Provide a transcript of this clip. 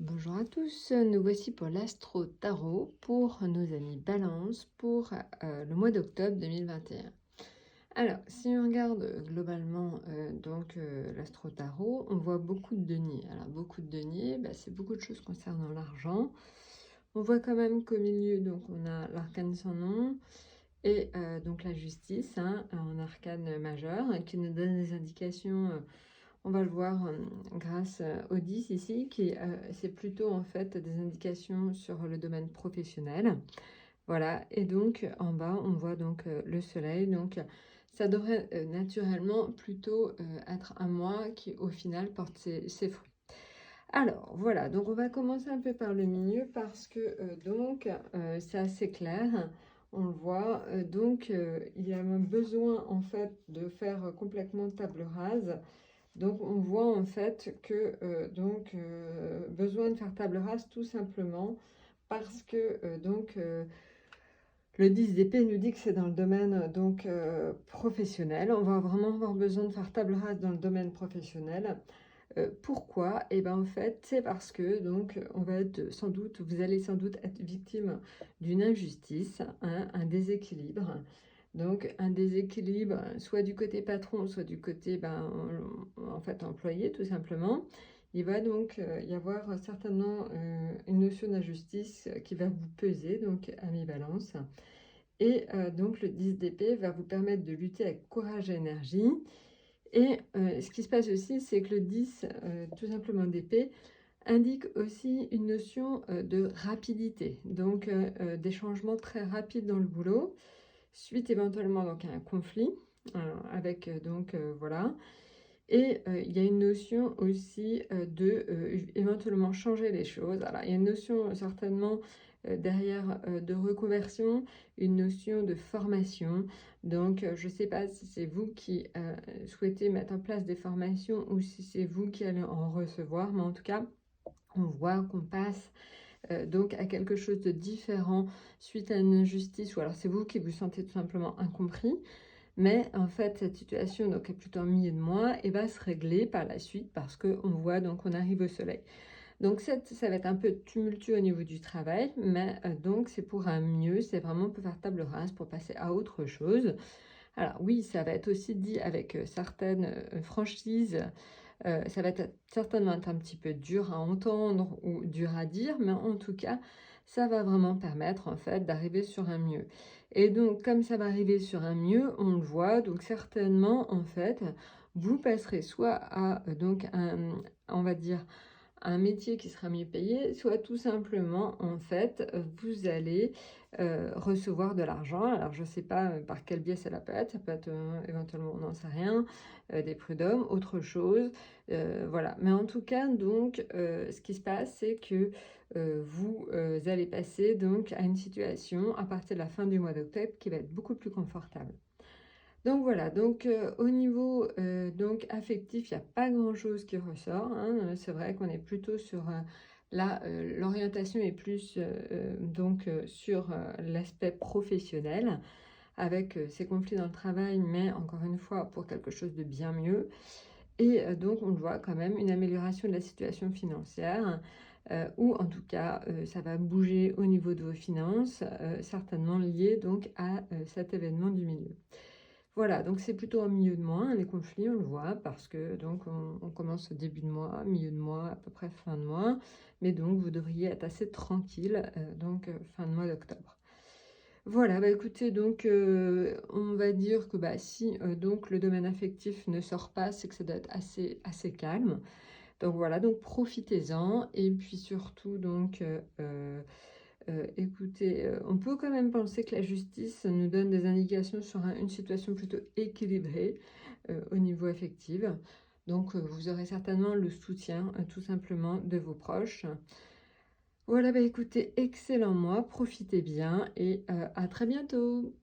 Bonjour à tous, nous voici pour l'Astro Tarot pour nos amis Balance pour le mois d'octobre 2021. Alors, si on regarde globalement l'Astro Tarot, on voit beaucoup de deniers. Alors, beaucoup de deniers, c'est beaucoup de choses concernant l'argent. On voit quand même qu'au milieu, donc on a l'arcane sans nom et donc la justice, en arcane majeur, qui nous donne des indications. On va le voir grâce au 10 ici, c'est plutôt en fait des indications sur le domaine professionnel. Voilà, et donc en bas, on voit donc le soleil. Donc ça devrait naturellement plutôt être un mois qui au final porte ses fruits. Alors voilà, donc on va commencer un peu par le milieu parce que c'est assez clair. On le voit, il y a même besoin en fait de faire complètement table rase. Donc on voit en fait que besoin de faire table rase tout simplement parce que le 10 d'épée nous dit que c'est dans le domaine professionnel. On va vraiment avoir besoin de faire table rase dans le domaine professionnel. Pourquoi? Et bien en fait c'est parce que on va être vous allez sans doute être victime d'une injustice, un déséquilibre. Donc un déséquilibre, soit du côté patron, soit du côté en fait employé tout simplement. Il va donc y avoir certainement une notion d'injustice qui va vous peser, donc à mi-balance. Et donc le 10 d'épée va vous permettre de lutter avec courage et énergie. Et ce qui se passe aussi, c'est que le 10, tout simplement d'épée, indique aussi une notion de rapidité. Donc des changements très rapides dans le boulot, suite éventuellement donc à un conflit avec voilà. Et il y a une notion aussi éventuellement changer les choses. Alors il y a une notion certainement derrière de reconversion, une notion de formation. Donc je ne sais pas si c'est vous qui souhaitez mettre en place des formations ou si c'est vous qui allez en recevoir, mais en tout cas on voit qu'on passe donc à quelque chose de différent suite à une injustice, ou alors c'est vous qui vous sentez tout simplement incompris. Mais en fait, cette situation donc, est plutôt en milieu de mois et va se régler par la suite parce qu'on voit qu'on arrive au soleil. Donc ça va être un peu tumultueux au niveau du travail, mais donc c'est pour un mieux, c'est vraiment pour faire table rase, pour passer à autre chose. Alors oui, ça va être aussi dit avec certaines franchises. Ça va certainement être un petit peu dur à entendre ou dur à dire, mais en tout cas, ça va vraiment permettre en fait d'arriver sur un mieux. Et donc, comme ça va arriver sur un mieux, on le voit, donc certainement en fait, vous passerez soit à on va dire, un métier qui sera mieux payé, soit tout simplement, en fait, vous allez recevoir de l'argent. Alors, je ne sais pas par quel biais ça peut être. Ça peut être éventuellement, on n'en sait rien, des prud'hommes, autre chose. Voilà. Mais en tout cas, ce qui se passe, c'est que vous allez passer donc à une situation à partir de la fin du mois d'octobre qui va être beaucoup plus confortable. Donc voilà, au niveau affectif, il n'y a pas grand-chose qui ressort, C'est vrai qu'on est plutôt sur l'orientation est plus sur l'aspect professionnel avec ces conflits dans le travail, mais encore une fois pour quelque chose de bien mieux. Et donc on voit quand même une amélioration de la situation financière, ou en tout cas ça va bouger au niveau de vos finances, certainement lié donc à cet événement du milieu. Voilà, donc c'est plutôt en milieu de mois, les conflits, on le voit, parce que on commence au début de mois, milieu de mois, à peu près fin de mois, mais donc vous devriez être assez tranquille, fin de mois d'octobre. Voilà, écoutez, on va dire que si le domaine affectif ne sort pas, c'est que ça doit être assez calme. Donc voilà, donc profitez-en, et puis surtout écoutez, on peut quand même penser que la justice nous donne des indications sur une situation plutôt équilibrée au niveau affectif. Donc, vous aurez certainement le soutien, tout simplement, de vos proches. Voilà, écoutez, excellent mois, profitez bien et à très bientôt.